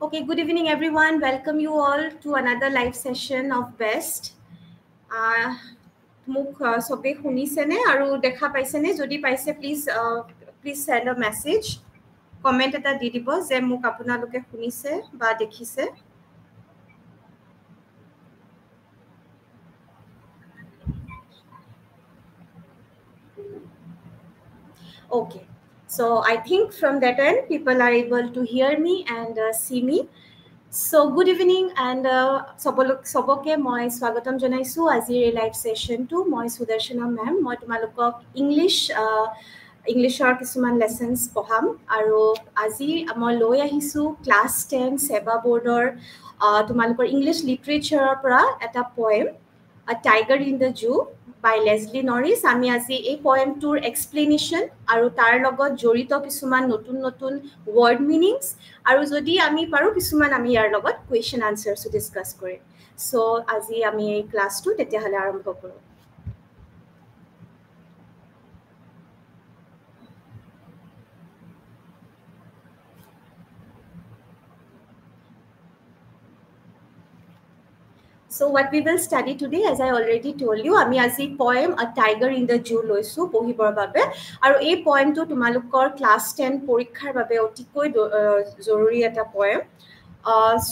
Okay, good evening, everyone. Welcome you all to another live session of Best. মোক সবে শুনিছেনে আৰু দেখা পাইছেনে যদি পাইছে please send a message comment এটা দি দিব যে মোক আপোনালোকে শুনিছে বা দেখিছে Okay, so I think from that end people are able to hear me and see me. So good evening and সবকে মই স্বাগতম জনাইছো আজিৰ লাইভ সেশনটো মই সুদৰ্শনা মেম মই তোমালোকক ইংলিশৰ কিছুমান লেসনস পঢ়াম আৰু আজি মই লৈ আহিছো ক্লাস 10 সেবা বোৰ্ডৰ তোমালোকৰ ইংলিশ লিটাৰেচাৰৰ পৰা এটা poem A Tiger in the Zoo by Leslie Norris. আমি আজি এই পোয়েমটোৰ এক্সপ্লেনেশ্যন আৰু তাৰ লগত জড়িত কিছুমান নতুন নতুন ওয়াৰ্ড মিনিংস আৰু যদি আমি পাৰো কিছুমান আমি ইয়াৰ লগত কোৱেশ্চন আনসাৰস ডিসকাস কৰিম সো আজি আমি এই ক্লাসটো তেতিয়াহলে আৰম্ভ কৰোঁ So what we will study today, as I already told you, আমি আজি poem A Tiger in the Zoo লৈছো পঢ়িবৰ বাবে আৰু এই poemটো তোমালোকৰ class 10 পৰীক্ষাৰ বাবে অতিকৈ জৰুৰী এটা poem.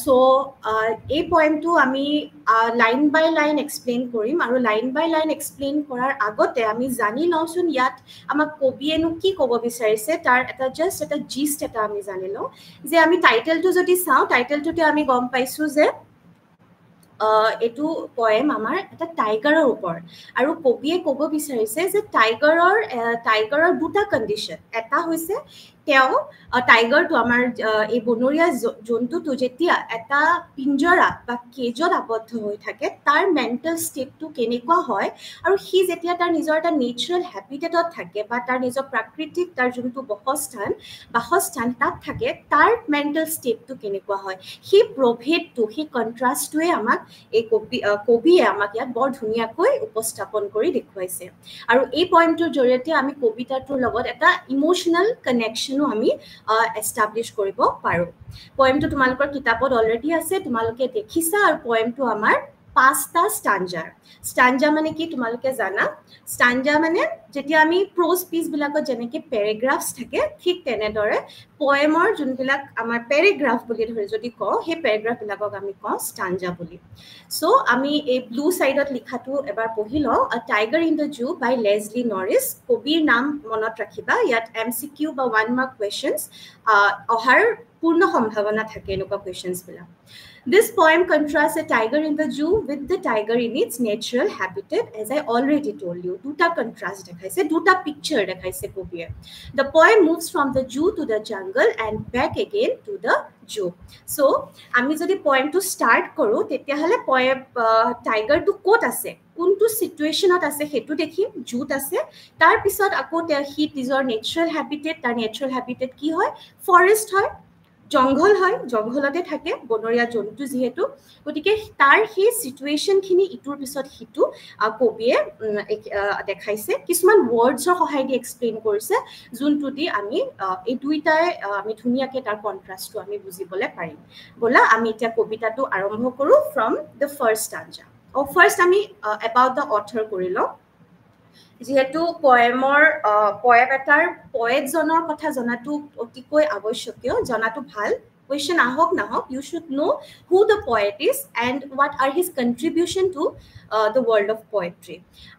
So এই poemটো আমি লাইন বাই লাইন এক্সপ্লেইন কৰিম আৰু লাইন বাই লাইন এক্সপ্লেইন কৰাৰ আগতে আমি জানি লওঁচোন ইয়াত আমাক কবিয়েনো কি ক'ব বিচাৰিছে তাৰ এটা জাস্ট এটা জিষ্ট এটা আমি জানি লওঁ যে আমি টাইটেলটো যদি চাওঁ টাইটেলটোতে আমি গম পাইছো যে এটো পোয়েম আমাৰ এটা টাইগাৰৰ ওপৰ আৰু কবিয়ে ক'ব বিচাৰিছে যে টাইগাৰৰ দুটা কন্ডিশন এটা হৈছে তেও টাইগাৰটো আমাৰ এই বনৰীয়া জন্তুটো যেতিয়া এটা পিঞ্জৰা বা কেজত আবদ্ধ হৈ থাকে তাৰ মেন্টাল ষ্টেটটো কেনেকুৱা হয় আৰু হি যেতিয়া তাৰ নিজৰ এটা নেচাৰেল হ্যাবিটেটত থাকে বা তাৰ নিজৰ প্ৰাকৃতিক তাৰ যোনটো বাসস্থান তাত থাকে তাৰ মেন্টাল ষ্টেটটো কেনেকুৱা হয় হি প্ৰভেদটো হি কন্ট্ৰাষ্টটোৱে আমাক এই কবিয়ে আমাক ইয়াত বৰ ধুনীয়াকৈ উপস্থাপন কৰি দেখুৱাইছে আৰু এই পইণ্টটোৰ জৰিয়তে আমি কবিতাটোৰ লগত এটা ইমোশনাল কানেকশ্যনো আমি এষ্টাব্লিছ কৰিব পাৰোঁ পয়েমটো তোমালোকৰ কিতাপত অলৰেডি আছে তোমালোকে দেখিছা আৰু পয়েমটো আমাৰ 5টা স্টাঞ্জা মানে কি তোমালোকে জানা স্টাঞ্জা মানে যেতিয়া আমি প্ৰোজ পিস বিলাকত যেনেকৈ প্যাৰাগ্ৰাফছ থাকে ঠিক তেনেদৰে পয়েমৰ যোনবিলাক আমাৰ প্যাৰাগ্ৰাফ বুলি ধৰি যদি কওঁ সেই প্যাৰাগ্ৰাফ বিলাকক আমি কওঁ স্টাঞ্জা বুলি সো আমি এই ব্লু সাইডত লিখাটো এবাৰ পঢ়ি লওঁ A Tiger in the Zoo by Leslie Norris কবিৰ নাম মনত ৰাখিবা ইয়াত এমসিকিউ বা 1 মাৰ্ক কোৱেশ্চনছ অহাৰ পূৰ্ণ সম্ভাৱনা থাকে এনেকুৱা কোৱেশ্চনছ বিলাক This poem contrasts a tiger in the zoo with the tiger in its natural habitat, as I already told you. Duta contrast dekhaise, duta picture dekhaise kobiye. The poem moves from the zoo to the jungle and back again to the zoo. So, ami jodi poem to start koru, tetiahale poem tiger to kot ase. কোনটো সিচুৱেশনত আছে হেতু দেখিম জুত আছে তাৰ পিছত আকৌ হি নিজৰ নেচাৰেল হ্যাবিটেট তাৰ নেচাৰেল হ্যাবিটেট কি হয় ফৰেষ্ট হয় জঙ্গল হয় জঙ্গলতে থাকে বনৰীয়া জন্তু যেহেতু গতিকে তাৰ সেই সিচুৱেশনখিনি ইটোৰ পিছত হিটু কবিয়ে দেখাইছে কিছুমান ওয়াৰ্ডছৰ সহায় দি এক্সপ্লেইন কৰিছে যোনটো দি আমি এই দুইটাই আমি ধুনীয়াকৈ তাৰ কন্ট্ৰাষ্টটো আমি বুজিবলৈ পাৰিম বলা আমি এতিয়া কবিতাটো আৰম্ভ কৰো from the first stanza first আমি এবাউট দ্য অথৰ কৰি লওঁ যেহেতু পোয়েম এটাৰ পোয়েটজনৰ কথা জনাটো অতিকৈ আৱশ্যকীয় জনাটো ভাল question ahok nahok you should know who the poet is and what are his contribution to the world of poetry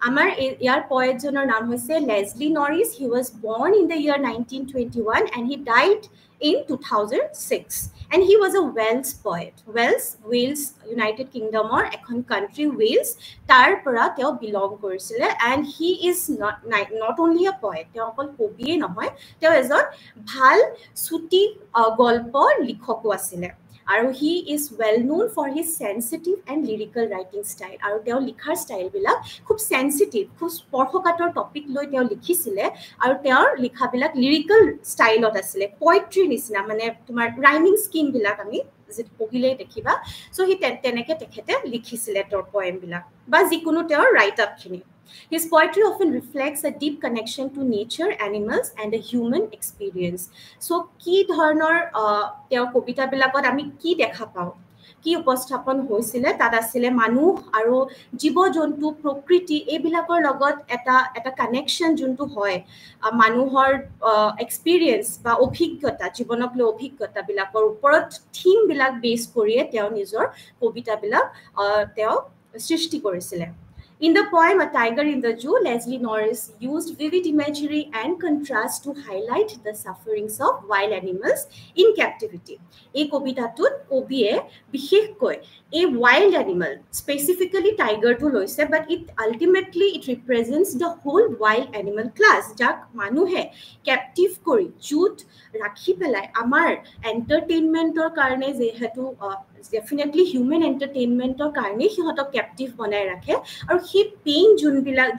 amar yar poet jonar naam hoise Leslie Norris he was born in the year 1921 and he died in 2006 and he was a Welsh poet Wales United Kingdom or ekhon country Wales tar pora teo belong korisile and he is not only a poet teo okol kobiye nohoy teo ejon bhal suti golpo likhoko asile আৰু he is well known for his sensitive and lyrical writing style আৰু তেওঁ লিখাৰ ষ্টাইলবিলাক খুব sensitive খুব স্পৰ্শকাতৰ topic লৈ তেওঁ লিখিছিলে আৰু তেওঁৰ লিখাবিলাক লিৰিকেল ষ্টাইলত আছিলে পয়েট্ৰিৰ নিচিনা মানে তোমাৰ ৰাইমিং স্কিমবিলাক আমি পঢ়িলেই দেখিবা চ' সি তেনেকৈ তেখেতে লিখিছিলে তেওঁৰ পয়েমবিলাক বা যিকোনো তেওঁৰ right আপখিনি His poetry often reflects a deep connection to nature, animals, and the human experience. So কি ধৰণৰ তেওঁৰ কবিতাবিলাকত আমি কি দেখা পাওঁ, কি উপস্থাপন হৈছিলে, তাত আছিলে মানুহ আৰু জীৱ জন্তু প্ৰকৃতি এইবিলাকৰ লগত এটা কানেকশ্যন যোনটো হয় মানুহৰ এক্সপিৰিয়েঞ্চ বা অভিজ্ঞতা, জীৱনক লৈ অভিজ্ঞতাবিলাকৰ ওপৰত থিমবিলাক বেছ কৰিয়ে তেওঁ নিজৰ কবিতাবিলাক তেওঁ সৃষ্টি কৰিছিলে। In the poem A Tiger in the Zoo, Leslie Norris used vivid imagery and contrast to highlight the sufferings of wild animals in captivity. এই কবিতাটোত কবিয়ে বিশেষকৈ এই wild animal, specifically tiger to লৈছে, but it ultimately it represents the whole wild animal class, যাক মানুহে captive কৰি জুত ৰাখি পেলাই আমাৰ এণ্টাৰটেইনমেণ্টৰ কাৰণে যেহেতু ডেফিনেটলি হিউমেন এণ্টাৰটেইনমেণ্টৰ কাৰণে সিহঁতক কেপটিভ বনাই ৰাখে আৰু সেই পেইন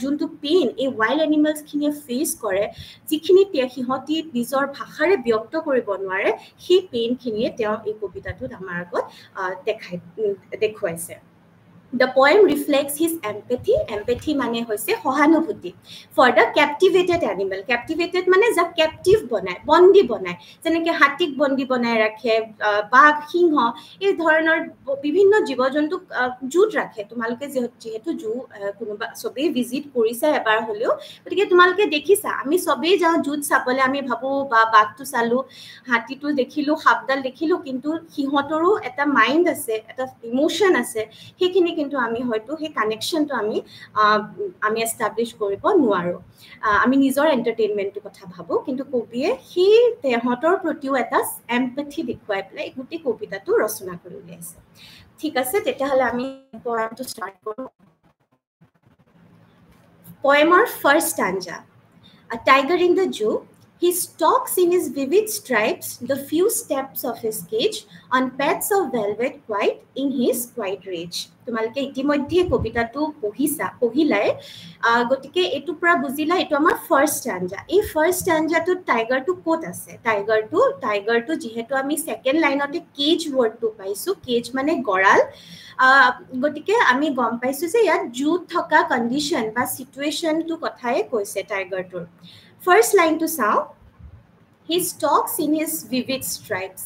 যোনটো পেইন এই ৱাইল্ড এনিমেলছখিনিয়ে ফেচ কৰে, যিখিনি সিহঁতি নিজৰ ভাষাৰে ব্যক্ত কৰিব নোৱাৰে, সেই পেইনখিনিয়ে তেওঁ এই কবিতাটোত আমাৰ আগত দেখুৱাইছে। The poem reflects his empathy. Empathy মানে হৈছে সহানুভূতি for the captivated animal. Captivated মানে যাক captive বনায়, বন্দী বনায়, যেনেকৈ হাতীক বন্দী বনাই ৰাখে, বাঘ, সিংহ এই ধৰণৰ বিভিন্ন জীৱ জন্তুক জুত ৰাখে। তোমালোকে যিহেতু জু কোনোবা চবেই ভিজিট কৰিছা এবাৰ হ'লেও, গতিকে তোমালোকে দেখিছা, আমি চবেই যাওঁ জুত চাবলৈ, আমি ভাবোঁ বা বাঘটো চালোঁ, হাতীটো দেখিলোঁ, সাপডাল দেখিলোঁ, কিন্তু সিহঁতৰো এটা মাইণ্ড আছে, এটা ইম'শ্যন আছে, সেইখিনি কিন্তু আমি হয়তো সেই কানেকশ্যনটো আমি এষ্টাব্লিছ কৰিব নোৱাৰোঁ। আমি নিজৰ এণ্টাৰটেইনমেণ্টৰ কথা ভাবোঁ, কিন্তু কবিয়ে সেই তেহঁতৰ প্ৰতিও এটা এম্পেথি দেখুৱাই পেলাই গোটেই কবিতাটো ৰচনা কৰি উলিয়াইছে। ঠিক আছে, তেতিয়াহ'লে আমি পয়েমটো ষ্টাৰ্ট কৰোঁ। পয়েমৰ first ষ্টাঞ্জা। A tiger in the zoo, he stalks in his vivid stripes the few steps of his cage on pads of velvet white in his quiet rage. তোমালোকে ইতিমধ্যে কবিতাটো পঢ়িলাই, গতিকে এইটো পৰা বুজিলা এইটো আমাৰ ফাৰ্ষ্ট ষ্টাঞ্জা। এই ফাৰ্ষ্ট ষ্টাঞ্জাটোত টাইগাৰটো ক'ত আছে? টাইগাৰটো যিহেতু আমি ছেকেণ্ড লাইনতে কেজ ৱৰ্ডটো পাইছোঁ, কেজ মানে গঁৰাল, গতিকে আমি গম পাইছোঁ যে ইয়াত জুত থকা কণ্ডিশ্যন বা চিটুৱেশ্যনটো কথাই কৈছে টাইগাৰটোৰ। First line to sound, he stalks in his vivid stripes.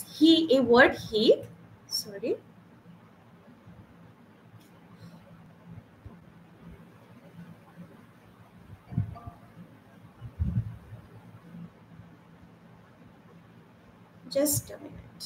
Just a minute.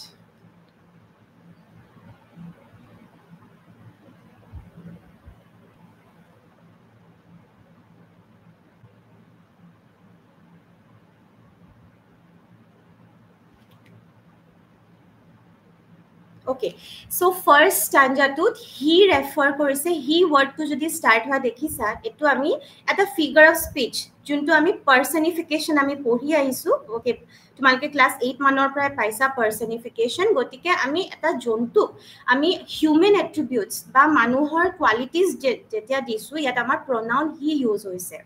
Okay, so first stanzaটোত he refer কৰিছে, he wordটো যদি start হোৱা দেখিছা, এইটো আমি এটা figure of speech, যোনটো আমি পাৰ্চনিফিকেশ্যন আমি পঢ়ি আহিছোঁ। ওকে, তোমালোকে ক্লাছ 8 মানৰ পৰাই পাইছা পাৰ্চনিফিকেশ্যন। গতিকে আমি এটা জন্তুক আমি হিউমেন এট্ৰিবিউটছ বা মানুহৰ কোৱালিটিজ যেতিয়া দিছোঁ, ইয়াত আমাৰ প্ৰনাউন হি ইউজ হৈছে।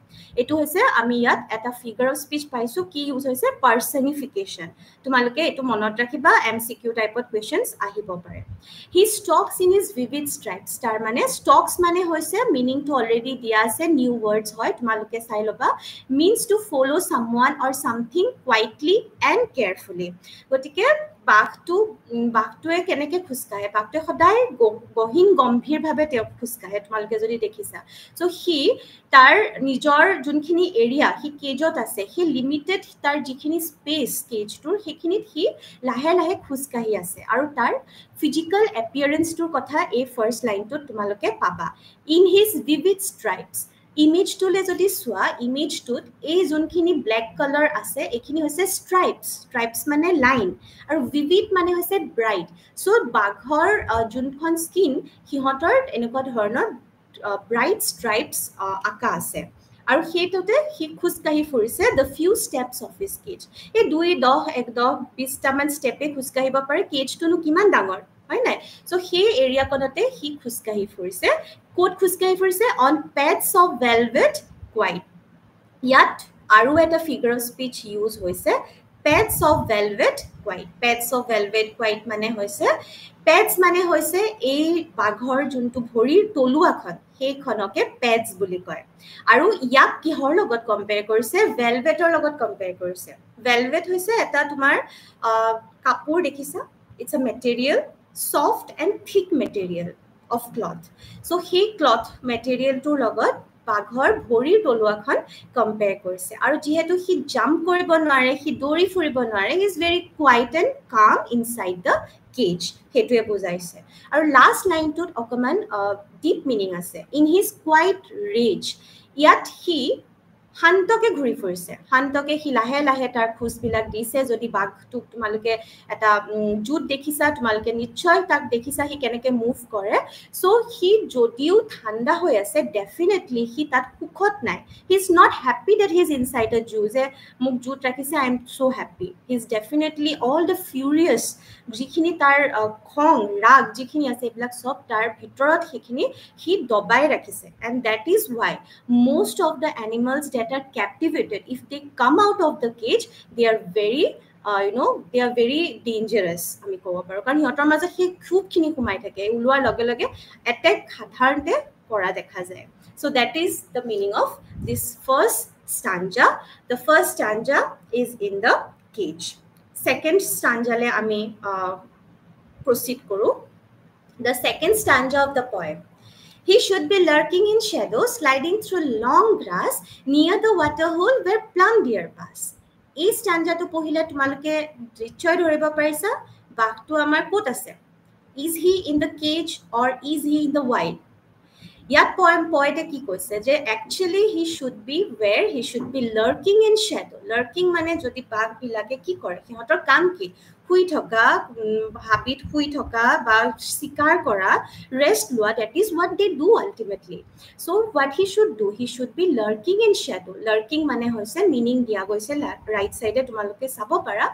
এইটো হৈছে আমি ইয়াত এটা ফিগাৰ অফ স্পীচ পাইছোঁ, কি ইউজ হৈছে? পাৰ্চনিফিকেশ্যন। তোমালোকে এইটো মনত ৰাখিবা, MCQ টাইপত কুৱেশ্যনছ আহিব পাৰে। হি ষ্টক্স ইন হিজ ভিভিড ষ্ট্ৰাইপছ, তাৰ মানে ষ্টক্স মানে হৈছে, মিনিংটো অলৰেডি দিয়া আছে, নিউ ৱৰ্ডছ হয়, তোমালোকে চাই ল'বা, means to follow someone or something quietly and carefully. গতিকে বাঘটোৱে কেনেকৈ খোজকাঢ়ে? বাঘটোৱে সদায় গহীন গম্ভীৰভাৱে তেওঁ খোজকাঢ়ে, তোমালোকে যদি দেখিছা। চ' সি তাৰ নিজৰ যোনখিনি এৰিয়া সি কেজত আছে, সেই লিমিটেড তাৰ যিখিনি স্পেচ কেজটোৰ, সেইখিনিত সি লাহে লাহে খোজকাঢ়ি আছে, আৰু তাৰ ফিজিকেল এপিয়াৰেঞ্চটোৰ কথা এই ফাৰ্ষ্ট লাইনটোত তোমালোকে পাবা। ইন হিজ ভিভিড ষ্ট্ৰাইপছ, ইমেজটোলৈ যদি চোৱা, ইমেজটোত এই যোনখিনি ব্লেক কালাৰ আছে, এইখিনি হৈছে ষ্ট্ৰাইপছ মানে লাইন, আৰু ভিভিড মানে হৈছে ব্ৰাইট। চ' বাঘৰ যোনখন স্কিন, সিহঁতৰ এনেকুৱা ধৰণৰ ব্ৰাইট ষ্ট্ৰাইপছ আঁকা আছে, আৰু সেইটোতে সি খোজকাঢ়ি ফুৰিছে the few steps of his cage. এই 2, 10, 20টামান ষ্টেপে খোজকাঢ়িব পাৰে, কেজটোনো কিমান ডাঙৰ, হয় নাই? চ' সেই এৰিয়াখনতে সি খোজকাঢ়ি ফুৰিছে। ক'ত খোজকাঢ়ি ফুৰিছে? On pads of velvet white. ইয়াত আৰু এটা ফিগাৰ অফ স্পীচ ইউজ হৈছে, pads of velvet white. Pads of velvet white মানে হৈছে এই বাঘৰ যোনটো ভৰিৰ তলুৱাখন, সেইখনকে পেডছ বুলি কয় আৰু ইয়াক কিহৰ লগত কম্পেয়াৰ কৰিছে ভেলভেটৰ লগত কম্পেয়াৰ কৰিছে ভেলভেট হৈছে এটা তোমাৰ কাপোৰ দেখিছা it's a material soft and থিক মেটেৰিয়েল অফ ক্লথ সো সেই ক্লথ মেটেৰিয়েলটোৰ লগত বাঘৰ ভৰিৰ তলুৱাখন কম্পেয়াৰ কৰিছে আৰু যিহেতু সি জাম্প কৰিব নোৱাৰে সি দৌৰি ফুৰিব নোৱাৰে he is very quit and কাম ইনচাইড দ্য কেজ সেইটোৱে বুজাইছে আৰু লাষ্ট লাইনটোত অকণমান ডিপ মিনিং আছে ইন হিজ কুৱাইট ৰেজ ইয়াত সি শান্তকে ঘূৰি ফুৰিছে শান্তকে সি লাহে লাহে তাৰ খোজবিলাক দিছে যদি বাঘটোক তোমালোকে এটা জুত দেখিছা তোমালোকে নিশ্চয় তাক দেখিছা সি কেনেকৈ মুভ কৰে চ' সি যদিও ঠাণ্ডা হৈ আছে ডেফিনেটলি সি তাত সুখত নাই he is not happy that he is inside the zoo যে মোক জুত ৰাখিছে I am so' happy he is definitely all the furious যিখিনি তাৰ খং ৰাগ যিখিনি আছে এইবিলাক চব তাৰ ভিতৰত সেইখিনি সি দবাই ৰাখিছে and that is Y most of the animals that are captivated if they come out of the cage they are very they are very dangerous আমি ক'ব পাৰোঁ কাৰণ সিহঁতৰ মাজত সেই খুবখিনি সোমাই থাকে ওলোৱাৰ লগে লগে এটেক সাধাৰণতে কৰা দেখা যায় so that is the meaning of this first stanza the first stanza is in the cage second stanza le ami proceed koro the second stanza of the poem He should be lurking in shadow, sliding through long grass near the water hole where plum deer pass. এই stanzaটো পঢ়িলে তোমালোকে নিশ্চয় ধৰিব পাৰিছা বাঘটো আমাৰ ক'ত আছে Is he in the cage or is he in the wild? ইয়াত poete কি কৈছে যে actually he should be where he should be lurking in shadow. Lurking মানে যদি বাঘবিলাকে কি কৰে সিহঁতৰ কাম কি শুই থকা হাবিত শুই থকা বা শিকাৰ কৰা ৰেষ্ট লোৱা that is what they do ultimately so what he should be lurking in shadow lurking মানে হৈছে meaning দিয়া গৈছে right side তোমালোকে চাব পাৰা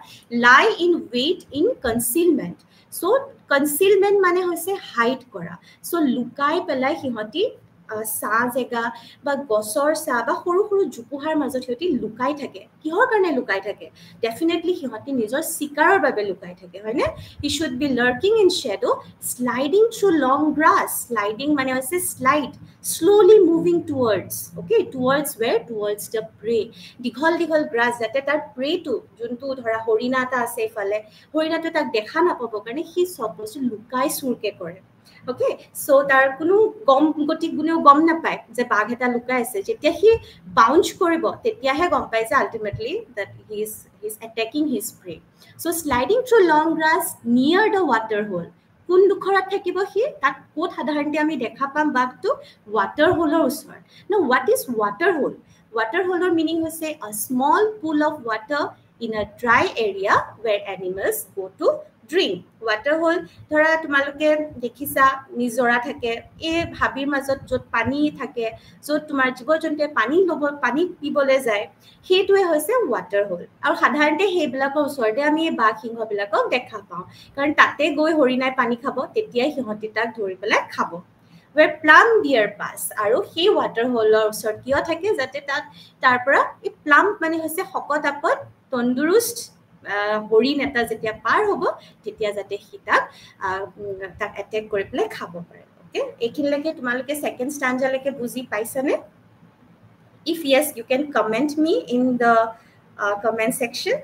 lie in wait in concealment so concealment মানে হৈছে hide কৰা so লুকাই পেলাই সিহঁতি सा জেগা বা গছৰ सा বা সৰু সৰু জুপুহাৰ মাজত সিহঁতি লুকাই থাকে কিহৰ কাৰণে লুকাই থাকে ডেফিনেটলি সিহঁতি নিজৰ শিকাৰৰ বাবে লুকাই থাকে হয়নে he should be lurking in shadow sliding through long grass sliding মানে হৈছে slide slowly moving towards okay towards where towards the prey দীঘল দীঘল গ্ৰাছ যাতে তাৰ প্ৰেটো যোনটো ধৰা হৰিণা এটা আছে ইফালে হৰিণাটো তাক দেখা নাপাব কাৰণে সি সব বস্তু লুকাই চুৰকে কৰে okay so tar kunu gom goti guneu gom na pai je bag eta lukai ase jetia hi bounce koribo tetia he gom pai je ultimately that he is attacking his prey so sliding through long grass near the water hole কোন দুখৰত থাকিব হি তাক কোত সাধাৰণতে আমি দেখা পাম বাঘটো water hole usor now what is water hole meaning হৈছে a small pool of water in a dry area where animals go to drink water hole ধৰা তোমালোকে দেখিছা নিজৰা থাকে এই হাবিৰ মাজত যত পানী থাকে যত তোমাৰ জীৱ-জন্তুৱে পানী পিবলে যায় হেতুৱে হৈছে water hole আৰু সাধাৰণতে হেবিলাকৰ ওচৰতে আমি এই বাঘ সিংহ বিলাকক দেখা পাওঁ কাৰণ তাতে গৈ হৰিণাই পানী খাব তেতিয়াই সিহঁতি তাক ধৰি পেলাই খাব where plum deer pass আৰু সেই water hole ওচৰত কিয় থাকে যাতে তাৰ পৰা এই plum মানে হৈছে শকত আপত তন্দুৰুষ্ট হৰিণ এটা যেতিয়া পাৰ হ'ব তেতিয়া যাতে হিতাক এটেক কৰি পেলাই খাব পাৰে ওকে এইখিনিলৈকে তোমালোকে সেকেন্ড স্টাঞ্জা লৈকে বুজি পাইছানে if yes you can comment me in the comment section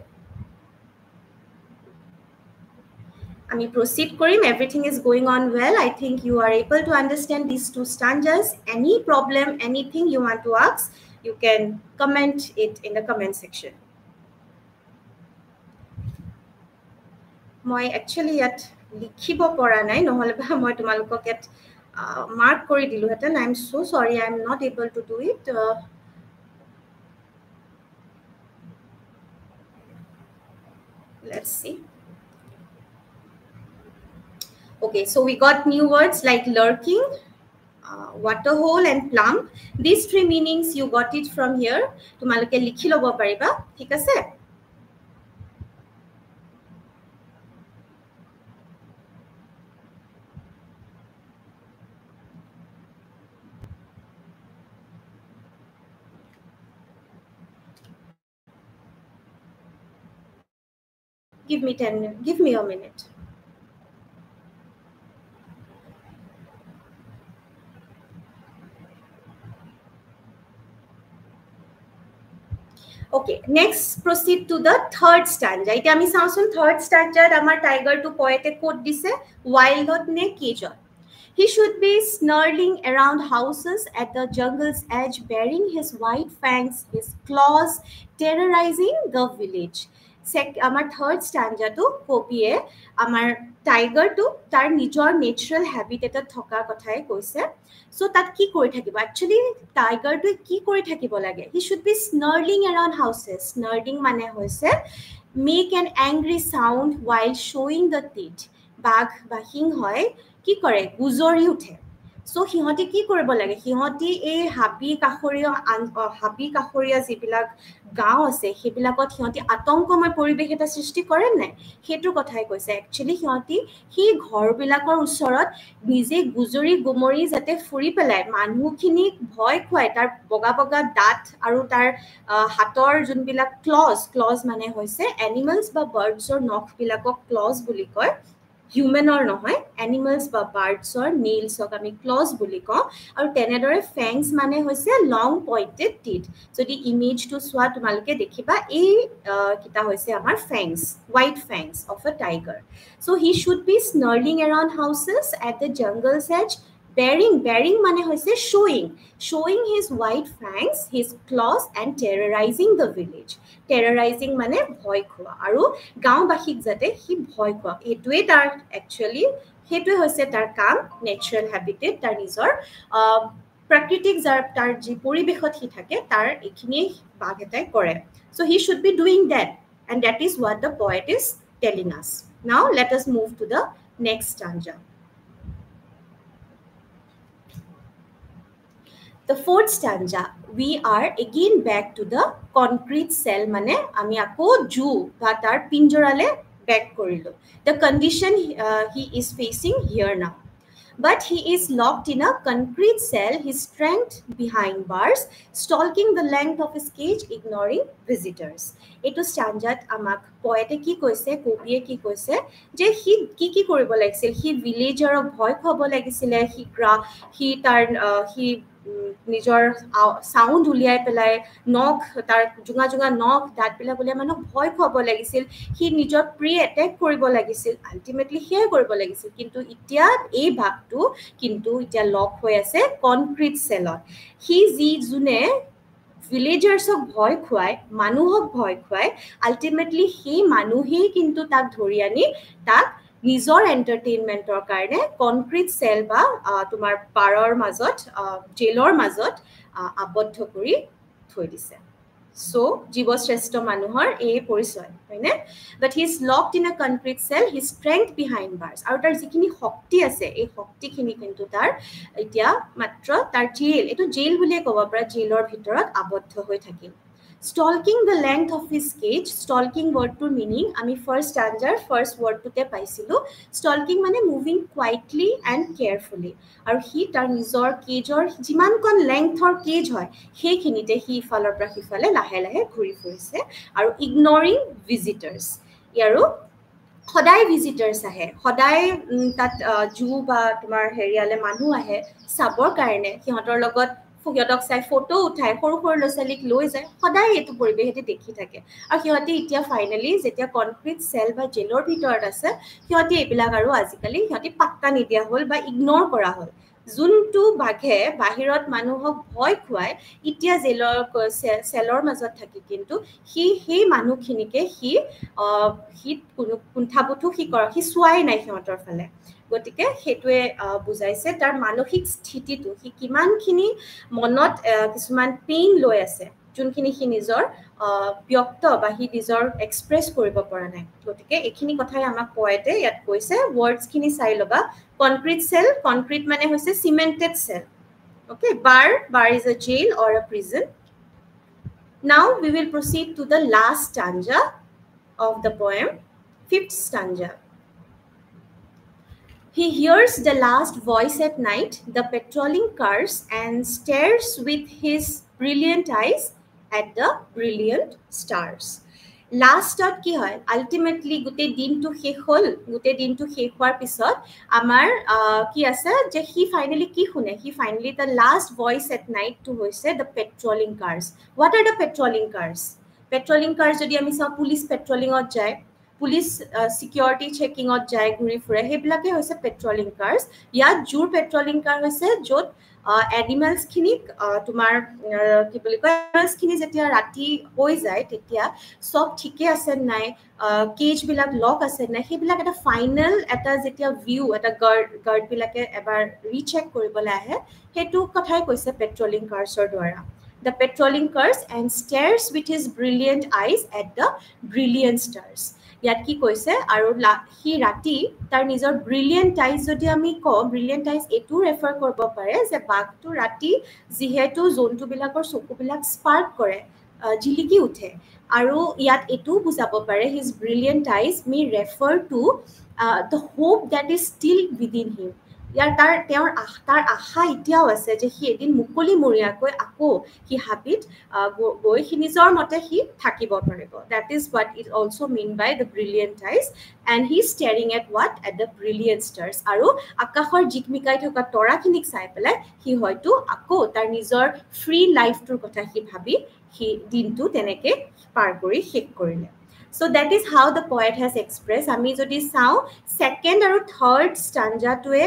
আমি proceed korim everything is going on well I think you are able to understand these two stanzas any problem anything you want to ask you can comment it in the comment section মই actually yet লিখিব পৰা নাই নহলে বা মই তোমালোকক at mark কৰি দিলো হেতেন I am so sorry I am not able to do it let's see okay so we got new words like lurking water hole and plum these three meanings you got it from here তোমালোকে লিখি লব পাৰিবা ঠিক আছে give me a minute Okay, next proceed to the third stanza. Ite ami saosun third stanza amar tiger to poete quote dise wildot ne cage. He should be snarling around houses at the jungle's edge, baring his white fangs, his claws, terrorizing the village. Amar third stanza to kopie amar tiger to tar nijor natural habitat thoka kothai koise. So that ki kori thakibo. Actually, tiger to ki kori thakibo lage. He should be snarling around houses. Snarling mane hoise make an angry sound while showing the teeth. Bag ba hing hoy কি কৰে গুজৰি উঠে so হিহতি কি কৰিব লাগে হিহতি এই হাবি কাখৰীয়া যিবিলাক গাঁও আছে সেইবিলাকত হিহতি আতংকময় পৰিবেশ এটা সৃষ্টি কৰে নাই হেতুৰ কথাই কৈছে একচুয়ালি হিহতি হি ঘৰবিলাকৰ ওচৰত নিজে গুজৰি গুমৰি যাতে ফুৰি পেলাই মানুহখিনি ভয় খুৱাই তাৰ বগা বগা দাঁত আৰু তাৰ হাতৰ যোনবিলাক ক্লজ মানে হৈছে এনিমেলছ বা বাৰ্ডছৰ নখবিলাকক ক্লজ বুলি কয় human or নহয় animals বা birds or nails ok ami claws বুলি কওঁ আৰু তেনেদৰে fangs মানে হৈছে long pointed teeth যদি image to সোৱা তোমালোকে দেখিবা এই কিটা হৈছে আমাৰ fangs white fangs of a tiger so he should be snarling around houses at the jungle's edge bearing mane hoise showing his white fangs his claws and terrorizing the village terrorizing mane bhoy khwa aru gaon bashik jate hi bhoy khwa etue tar actually hetue hoise tar kam natural habitat tar nijor prakritik jar tar ji poribeshot hi thake tar ekhini bag etai kore so he should be doing that and that is what the poet is telling us now let us move to the next stanza. The fourth stanza, we are again back to the concrete cell mane ami ako ju ba tar pinjorale back korilo. The condition he is facing here now. But he is locked in a concrete cell, his strength behind bars, stalking the length of his cage, ignoring visitors. Eto stanzat amak poete ki koise, kopie ki koise, je he ki koribo lagisil, he villager of bhoy khobo lagisile, he নিজৰ sound উলিয়াই পেলাই নখ তাৰ জুঙা জুঙা নখ দাঁত পেলাই বলে মানুহ ভয় খুৱাব লাগিছিল হি নিজৰ প্ৰি এটেক কৰিব লাগিছিল আল্টিমেটলি হে কৰিব লাগিছিল কিন্তু ইতিয়া এই ভাগটো কিন্তু ইতিয়া লক হৈ আছে কনক্ৰিট সেলত হি জি জুনে ভিলেজাৰ্ছক ভয় খুৱাই মানুহক ভয় খুৱাই আল্টিমেটলি হি মানুহেই কিন্তু তাক ধৰি আনি তাক নিজৰ এন্টাৰটেইনমেন্টৰ কাৰণে কনক্ৰিট সেল বা তোমাৰ পাৰৰ মাজত জেলৰ মাজত আবদ্ধ কৰি থৈ দিছে সো জীবশ্ৰেষ্ঠ মানুহৰ এই পৰিচয় হয়নে but he is locked in a concrete cell he strength behind bars আৰু তাৰ যিখিনি শক্তি আছে এই শক্তিখিনি কিন্তু তাৰ এতিয়া মাত্ৰ তাৰ জেল এটো জেল বুলিয়ে ক'ব পৰা জেলৰ ভিতৰত আবদ্ধ হৈ থাকিল Stalking the length of his cage, stalking word to meaning, ami first stanza, first word to te paisilu. Stalking mane moving quietly and carefully. Aru he tar nijor cage or jiman kon length or cage hoy, he khinite he falor pra hi fale lahe lahe ghuri furise. Aru ignoring visitors. Yaru সদায় ভিজিটাৰ্স আহে সদায় তাত জু বা তোমাৰ হেৰিয়ালে মানুহ আহে চাবৰ কাৰণে সিহঁতৰ লগত সিহঁতক চাই ফটো উঠাই সৰু সৰু ল'ছালিক লৈ যায় সদায় এইটো পৰিবেশতে দেখি থাকে আৰু সিহঁতে এতিয়া ফাইনালি যেতিয়া কনক্ৰিট সেল বা জেলৰ ভিতৰত আছে সিহঁতে এইবিলাক আৰু আজিকালি সিহঁতে পাত্তা নিদিয়া হ'ল বা ইগনোৰ কৰা হ'ল যোনটো বাঘে বাহিৰত মানুহক ভয় খুৱাই ইতিয়া জেলৰ সেলৰ মাজত থাকি কিন্তু সেই মানুহখিনিকে হি কোনো কুণ্ঠাবোধো হি চোৱাই নাই সিহঁতৰ ফালে গতিকে হেতুৱে বুজাইছে তাৰ মানসিক স্থিতিটো হি কিমানখিনি মনত কিছুমান পেইন লৈ আছে যোনখিনি হি নিজৰ ব্যক্ত বা হি নিজৰ এক্সপ্ৰেছ কৰিব পৰা নাই গতিকে এখিনি কথাই আমাক পয়েটে ইয়াত কৈছে ওয়াৰ্ডছখিনি চাই লবা কনক্ৰিট সেল কনক্ৰিট মানে হৈছে cemented cell okay bar is a jail or a prison now we will proceed to the last stanza of the poem fifth stanza He hears the last voice at night, the patrolling cars, and stares with his brilliant eyes at the brilliant stars. Last ki hoy ultimately gute din to শেষ হল gute din to শেষ হোৱাৰ পিছত আমাৰ কি আছে যে he finally কি শুনে he the last voice at night to হৈছে the patrolling cars what are the patrolling cars patrolling car যদি আমি চাওঁ পুলিচ পেট্ৰলিঙত যায় পুলিচ সিকিউৰিটি চেকিঙত যায় ঘূৰি ফুৰে সেইবিলাকে হৈছে পেট্ৰলিং কাৰ্ছ ইয়াত জুৰ পেট্ৰলিং কাৰ হৈছে য'ত এনিমেলছ খিনিক তোমাৰ কি বুলি কয় এনিমেলছ খিনি যেতিয়া ৰাতি হৈ যায় তেতিয়া সব ঠিকে আছে নাই কেজ বিলাক লক আছে নাই সেইবিলাক এটা ফাইনেল এটা যেতিয়া ভিউ এটা গাৰ্ড বিলাকে এবাৰ ৰিচেক কৰিবলৈ আহে সেইটো কথাই কৈছে পেট্ৰলিং কাৰ্ছৰ দ্বাৰা the patrolling cars and stares with his brilliant eyes at the brilliant stars ইয়াত কি কৈছে আৰু হি ৰাতি তাৰ নিজৰ ব্ৰিলিয়েণ্ট আইজ যদি আমি কওঁ ব্ৰিলিয়েণ্ট আইজ এইটো ৰেফাৰ কৰিব পাৰে যে বাঘটো ৰাতি যিহেতু জন্তুবিলাকৰ চকুবিলাক স্পাৰ্ক কৰে জিলিকি উঠে আৰু ইয়াত এইটো বুজাব পাৰে his brilliant eyes may refer to the hope that is still within him ইয়াৰ তাৰ আশা এতিয়াও আছে যে সি এদিন মুকলিমূৰীয়াকৈ আকৌ সি হাবিত গৈ সি নিজৰ মতে সি থাকিব পাৰিব that is what it also' mean by the brilliant eyes and he staring at what at the brilliant stars আৰু আকাশৰ জিকমিকাই থকা তৰাখিনিক চাই পেলাই সি হয়তো আকৌ তাৰ নিজৰ ফ্ৰী লাইফটোৰ কথা সি ভাবি সি দিনটো তেনেকৈ পাৰ কৰি শেষ কৰিলে So that is how the poet has expressed. Ami jodi sao second aru third stanza to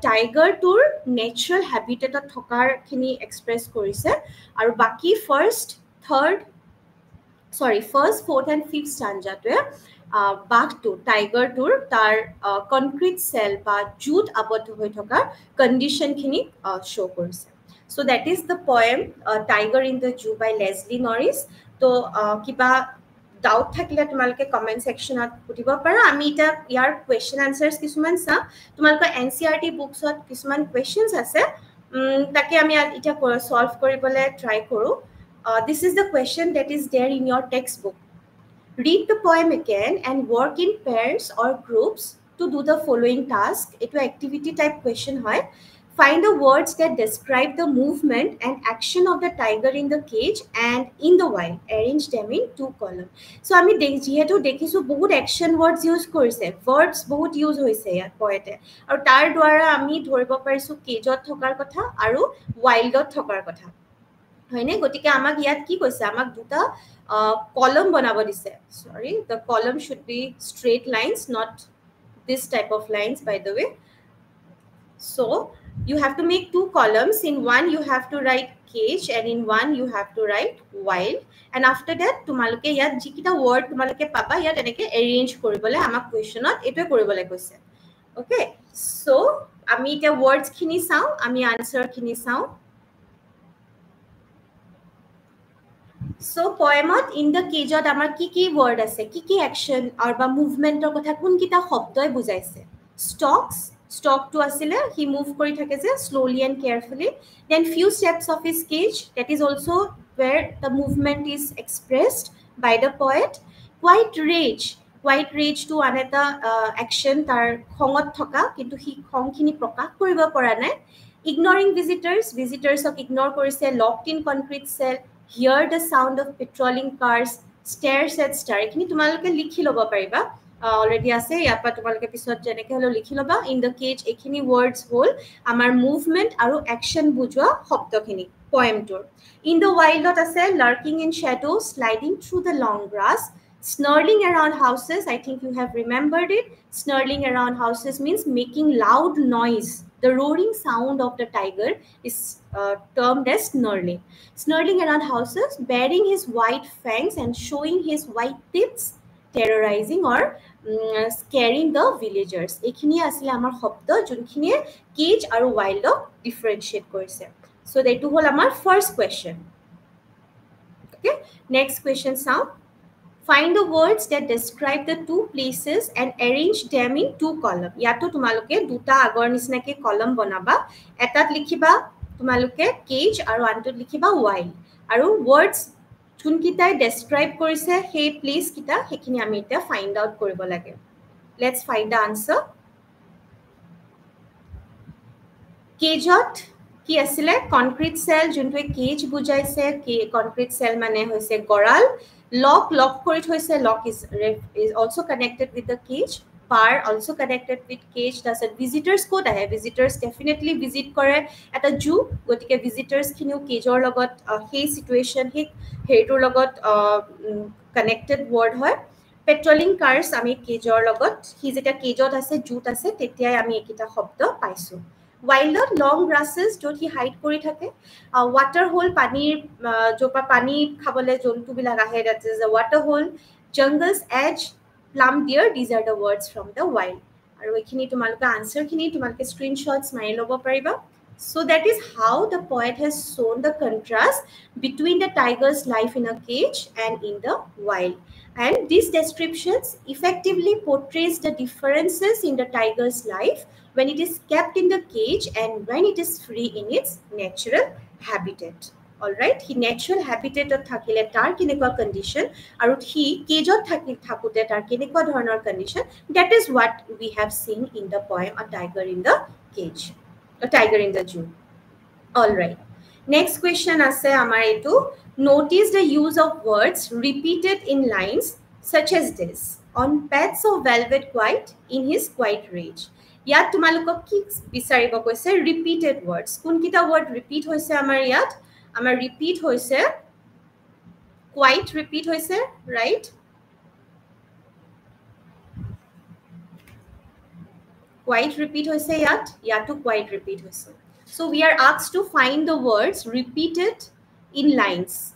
tiger tour natural habitat thokar khini express korise aru baki first fourth and fifth stanza to bag to tiger tour tar concrete cell ba jut abodho hoi thokar condition khini show korise. So that is the poem Tiger in the Zoo by Leslie Norris. So kiba doubt থাকিলে তোমালোকে comment সেকশনত পুটিব পাৰা আমি এটা ইয়াৰ question আনসাৰ্স কিছুমান চা তোমালোকৰ এনসিআৰটি বুকছত কিছুমান questions আছে তাকে আমি এটা সলভ কৰিবলৈ ট্ৰাই কৰো this is the question that is there in your textbook read the poem again and work in pairs or groups to do the following task eto activity type question hoy find the words that describe the movement and action of the tiger in the cage and in the wild. Arrange them in 2 columns. So, I mean, jehetu dekhisu bahut action words use korise. Words bahut use hoise yat poete. Aru tar dwara ami dhoribo parisu cage ot thokar kotha aru wild ot thokar kotha. Hoine gotike amak yat ki koise amak duta column banabo dise. Sorry, the column should be straight lines, not this type of lines, by the way. So you have to make 2 columns. In one you have to write cage and in one you have to write wild and after that tumaloke yat jikita word tumaloke papa yat eneke arrange koribole amak questionot eto koribole koise okay so ami eta words khini sao ami answer khini sao so poemot in the cage ot amar ki word ase ki action or ba movement or kotha kun kita shobdoi bujaise stock to asile he move kori thake je slowly and carefully then few steps of his cage that is also where the movement is expressed by the poet quite rage to aneta action tar khongot thoka kintu hi khong khini prakash koribo pora nai ignoring visitors ok ignore korise locked in concrete cell hear the sound of patrolling cars stares at star ekhini tumaloke likhi loba pariba already ase yapa tumaloke pisot jeneke holo likhi loba in the cage ekhini words hol amar movement aru action bujwa shobdo khini poem tour in the wild ot ase lurking in shadows sliding through the long grass snarling around houses I think you have remembered it snarling around houses means making loud noise the roaring sound of the tiger is termed as snarling around houses baring his white fangs and showing his white teeth terrorizing or scaring the villagers ekhini asile amar shobdo junkhini cage aru wild ok differentiate korise so that hol amar first question okay next question sound find the words that describe the 2 places and arrange them in 2 columns yato tumaloke duta agor nisna ke column banaba etat likhiba tumaloke cage aru antut likhiba wild aru words chunkitai describe korise he place kita hekhini ami eta find out koribo lage let's find the answer cage ot ki asile concrete cell juntu cage bujaise ki concrete cell mane hoise goral lock kori thoise lock is also connected with the cage bar also connected with cage. Does it visitors code ahe? Visitors definitely visit kore at a zoo. Gotike visitors kinu cage or logot hey situation hey to logot connected word hoy. Patrolling cars ami cage or logot hi jeta cage ot ase zoo ase tetiai ami ekita shobdo paisu. Wild long grasses jot hi hide kori thake. Water hole panir jopa pani khabole jontu bilak ahe, that is a water hole. Jungle's edge, plum deer, these are the words from the wild. Aru ekhini tumaluke answer khini tumaluke screenshots mari lobo pariba. So that is how the poet has shown the contrast between the tiger's life in a cage and in the wild. And these descriptions effectively portrays the differences in the tiger's life when it is kept in the cage and when it is free in its natural habitat. All right, he natural habitat thakile tar kinekwa condition aru he cage thakute tar kinekwa dhoroner condition. That is what we have seen in the poem A Tiger in the Cage, A Tiger in the Zoo. All right, next question ase amar etu. Notice the use of words repeated in lines such as this: on paths of velvet quiet in his quiet rage. Yat tumalukok ki bisaribo koise repeated words. Kun kita word repeat hoise amar yat? Amar repeat hoise, quite repeat hoise, right? Quite repeat hoise yat, yatu quite repeat hoise. So we are asked to find the words repeated in lines.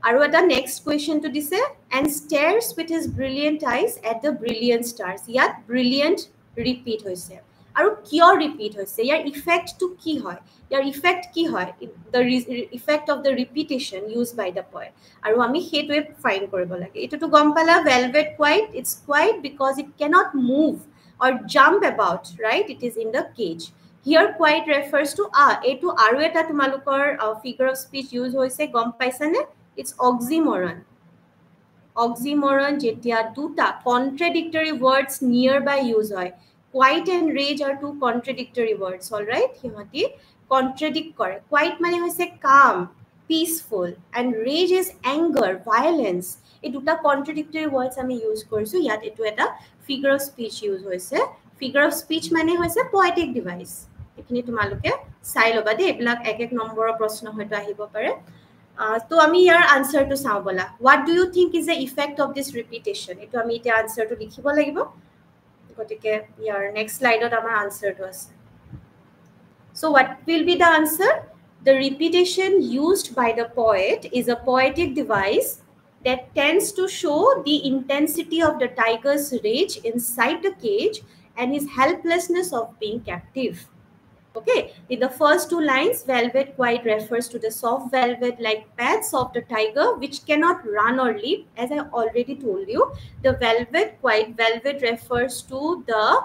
Aru eta next question to dise, and stares with his brilliant eyes at the brilliant stars. Yat brilliant repeat hoise. Aru kyo repeat hoise? Yar effect to ki hoy? Yar effect ki hoy? The effect of the repetition used by the poet. Aru ami hetwe find koribo lage. Etu to gom pala velvet quiet. It's quiet because it cannot move or jump about, right? It is in the cage. Here quiet refers to etu aru eta tumalukor figure of speech use hoise gom paisa ne? It's oxymoron. Oxymoron jetia duta contradictory words nearby use hoy. Quiet and rage are two contradictory words, all right? Himati contradict kore. Quiet mane hoise calm, peaceful, and rage is anger, violence. Ei duta contradictory words ami use korisu. Yat etu eta figure of speech use hoise. Figure of speech mane hoise poetic device. Ekhini tumaluke sai loba de eblak ek ek number proshno hoyto ahibo pare. So ami yar answer to sao bola. What do you think is the effect of this repetition? Etu ami ite answer to likhibo lagibo. Gotike yar next slide ot amar answer to ase. So what will be the answer? The repetition used by the poet is a poetic device that tends to show the intensity of the tiger's rage inside the cage and his helplessness of being captive. Okay, in the first two lines, velvet quiet refers to the soft velvet-like pads of the tiger which cannot run or leap. As I already told you, the velvet refers to the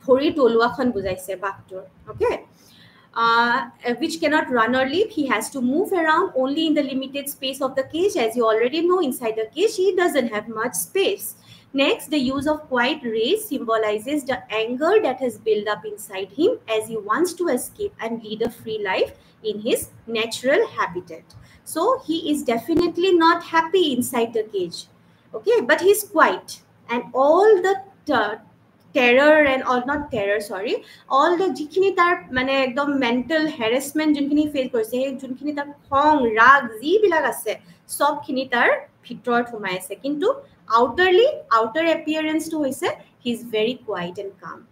dhori tolua khan bujaise baktor. Okay, which cannot run or leap. He has to move around only in the limited space of the cage. As you already know, inside the cage he doesn't have much space. Next, the use of quiet rage symbolizes the anger that has built up inside him as he wants to escape and lead a free life in his natural habitat. So he is definitely not happy inside the cage. Okay, but he's quiet, and all the terror and all not terror, sorry, all the jikhini tar mane ekdom mental harassment jinkhini face korise, he jinkhini tar khong rag ji bilak ase sob khini tar bhitor thumai ase, kintu outer appearance to hoise he is very quiet and calm.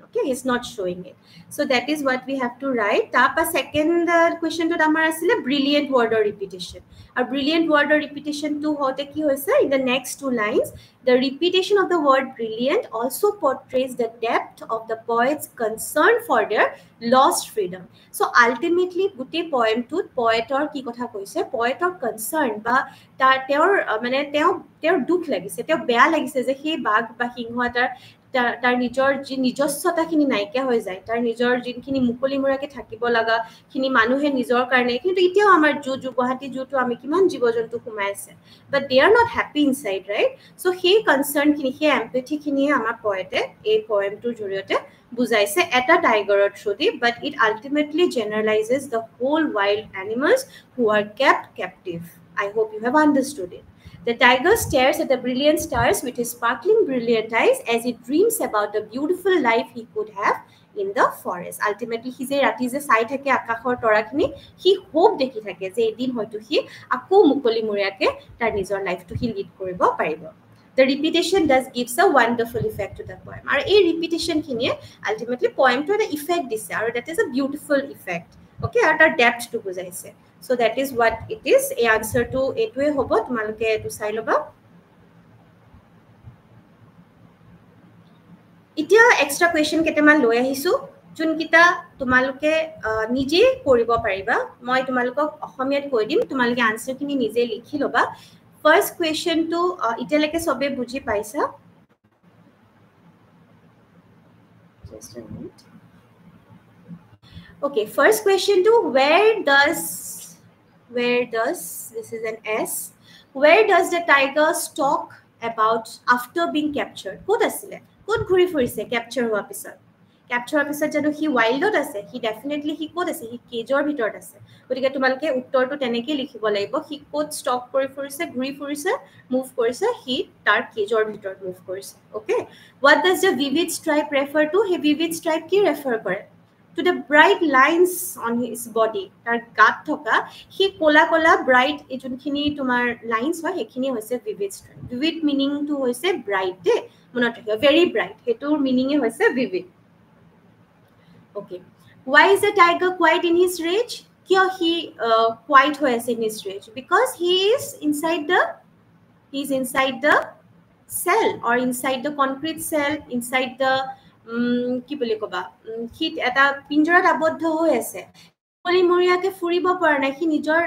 Okay, he's not showing it. So that is what we have to write. Tapa second question to amar asile brilliant word or repetition. A brilliant word or repetition to hote ki hoise in the next two lines. The repetition of the word brilliant also portrays the depth of the poet's concern for their lost freedom. So ultimately guti poem to poetor ki kotha koise, poetor concern ba tar mane teo dukh lagise, teo beya lagise je he bag ba hingha tar nijor nijoswata khini naika hoy jay, tar nijor jinkhini mukoli murake thakibo laga khini manuhe nijor karne kintu itio amar ju Guwahati ju to ami kiman jibojontu khumai ase, but they are not happy inside, right? So he concern khini, he empathy khini amar poete ei poem to joriote bujaise eta tiger through, but it ultimately generalizes the whole wild animals who are kept captive. I hope you have understood it. The tiger stares at the brilliant stars with his sparkling brilliant eyes as he dreams about the beautiful life he could have in the forest. Ultimately, he যে ৰাতি যে চাই থাকে আকাশৰ তৰাখিনি, he hope দেখি থাকে যে এদিন হয়তো সি আকৌ মুকলি মুৰীয়াকে তাৰ নিজৰ লাইফটো সি লিড কৰিব পাৰিব। The repetition does gives a wonderful effect to the poem. Our a repetition khinie ultimately poem to the effect dise, or that is a beautiful effect. Okay, at our depth to bujaise. So that is what it is. A answer to etwe hobo tumaluke to sai loba. Itia extra question keteman loi ahisu jun kita tumaluke nije koribo pariba. Moi tumalukok ohomiyat koi dim, tumaluke answer kini nije likhi loba. First question to italeke sobe buji paisa. Just a minute. Okay, first question to where does this is an S, where does the tiger stalk about after being captured? Kod asile kod ghuri furise capture hua pisot, capture pisot jano he wildot ase, he definitely he kod ase, he cage or bhitor ase, gotike tumaluke uttor to teneke likhibo lagibo, he kod stalk kori furise, ghuri furise, move korise, he tar cage or bhitor move korise. Okay, what does the vivid stripe refer to? He vivid stripe ki refer kore to the bright lines on his body. Tar gat thoka he kola kola bright e junkhini tumar lines hoy hekhini hoise vivid stripe. Vivid meaning to hoise bright de monot rakhibo, very bright, hetur meaning e hoise vivid. Okay, why is the tiger quiet in his rage? Kyo he quiet hoise in his rage? Because he is inside the cell, or inside the concrete cell, inside the কি বুলি কবা সি এটা পিঞ্জৰাত আবদ্ধ হৈ আছে, মুকলি মুৰীয়াকে ফুৰিব পৰা নাই, সি নিজৰ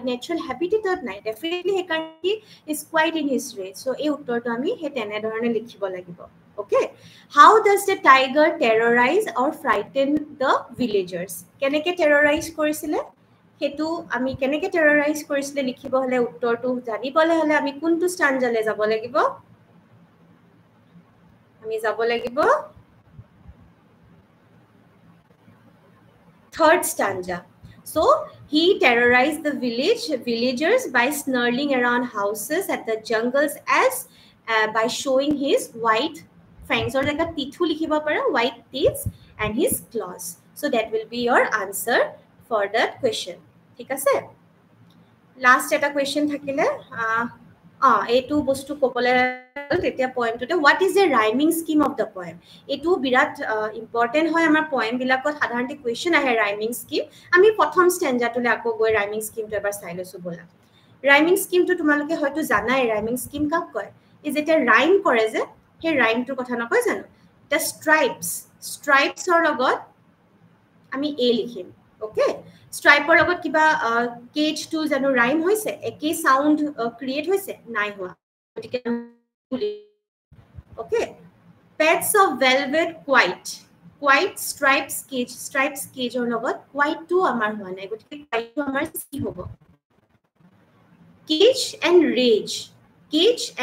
নেচাৰেল হেবিটেটত নাই, ডেফিনেটলি সেইকাৰণে সি is quiet in his rage. So এই উত্তৰটো আমি সেই তেনেধৰণে লিখিব লাগিব। Okay, how does the tiger terrorize or frighten the villagers? কেনেকৈ টেৰৰাইজ কৰিছিলে সেইটো আমি কেনেকৈ টেৰৰাইজ কৰিছিলে লিখিব হ'লে, উত্তৰটো জানিবলৈ হ'লে আমি কোনটো ষ্টাঞ্জালৈ যাব লাগিব? আমি যাব লাগিব third stanza. So he terrorized the villagers by snarling around houses at the jungles as by showing his white fangs, or like a tithu likhiba para, white teeth and his claws. So that will be your answer for that question. Thik ase? Last eta question thakile এইটো বস্তু ক'বলৈ তেতিয়া পয়েমটোতে what is the rhyming scheme of the poem? এইটো বিৰাট important হয় আমাৰ পয়েমবিলাকত, সাধাৰণতে question আহে rhyming scheme. আমি প্ৰথম ষ্টেঞ্জাটোলৈ আকৌ গৈ ৰাইমিং স্কিমটো এবাৰ চাই লৈছোঁ ব'লা। ৰাইমিং স্কিমটো তোমালোকে হয়তো জানাই, ৰাইমিং স্কিম কাক কয়? এই যেতিয়া ৰাইম কৰে যে সেই ৰাইমটোৰ কথা নকয় জানো? এতিয়া ষ্ট্ৰাইপছৰ লগত আমি এ লিখিম। অ'কে, ষ্ট্ৰাইপৰ লগত কিবা কেজটো জানো ৰাইম হৈছে, একেই চাউণ্ড ক্ৰিয়েট হৈছে? নাই হোৱা, গতিকে okay. Pads of velvet quiet stripes কেজৰ লগত কোৱাইটটো আমাৰ হোৱা নাই, গতিকে কোৱাইটটো আমাৰ কি হ'ব? Cage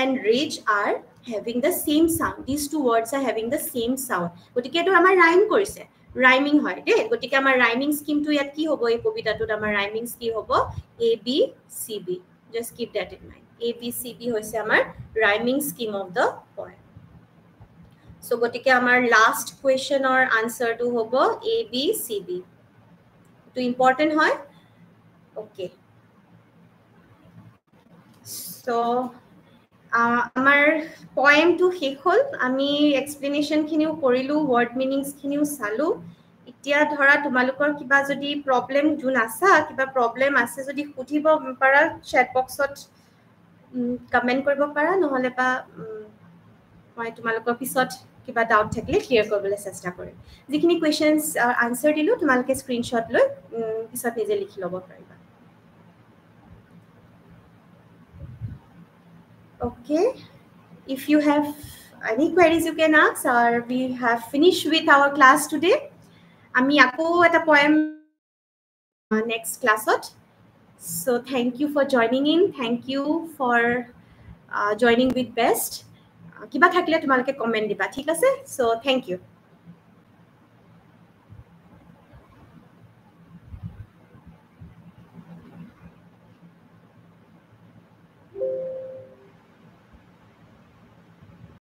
and raise R having the same sound. These two words are having the same sound. গতিকে এইটো আমাৰ ৰাইম কৰিছে, ৰাইমিং হয় দেই। গতিকে আমাৰ ৰাইমিং স্কিমটো ইয়াত কি হ'ব? এই কবিতাটোত আমাৰ ৰাইমিং স্কিম হ'ব ABCB. Just keep that in mind. ABCB হৈছে আমাৰ rhyming scheme of the poem. So গতিকে আমাৰ লাষ্ট কুৱেশ্যনৰ আনসাৰটো হ'ব ABCB. এইটো ইম্পৰ্টেণ্ট হয়। অ'কে, so আমাৰ পয়েমটো শেষ হ'ল, আমি এক্সপ্লেনেশ্যনখিনিও কৰিলোঁ, ৱৰ্ড মিনিংছখিনিও চালোঁ। এতিয়া ধৰা তোমালোকৰ কিবা যদি প্ৰব্লেম যোন আছা, কিবা প্ৰব্লেম আছে যদি সুধিব পাৰা, চেট বক্সত কমেণ্ট কৰিব পাৰা, নহ'লে বা মই তোমালোকৰ পিছত কিবা ডাউট থাকিলে ক্লিয়াৰ কৰিবলৈ চেষ্টা কৰিম। যিখিনি কুৱেশ্যনছ আনচাৰ দিলোঁ তোমালোকে স্ক্ৰীনশ্বট লৈ পিছত নিজে লিখি ল'ব পাৰিবা। Okay, if you have any queries you can ask, or we have finished with our class today. Ami ako eta poem next class ot. So thank you for joining in, thank you for joining with best. Kiba thakile tumalke comment diba, thik ase? So thank you.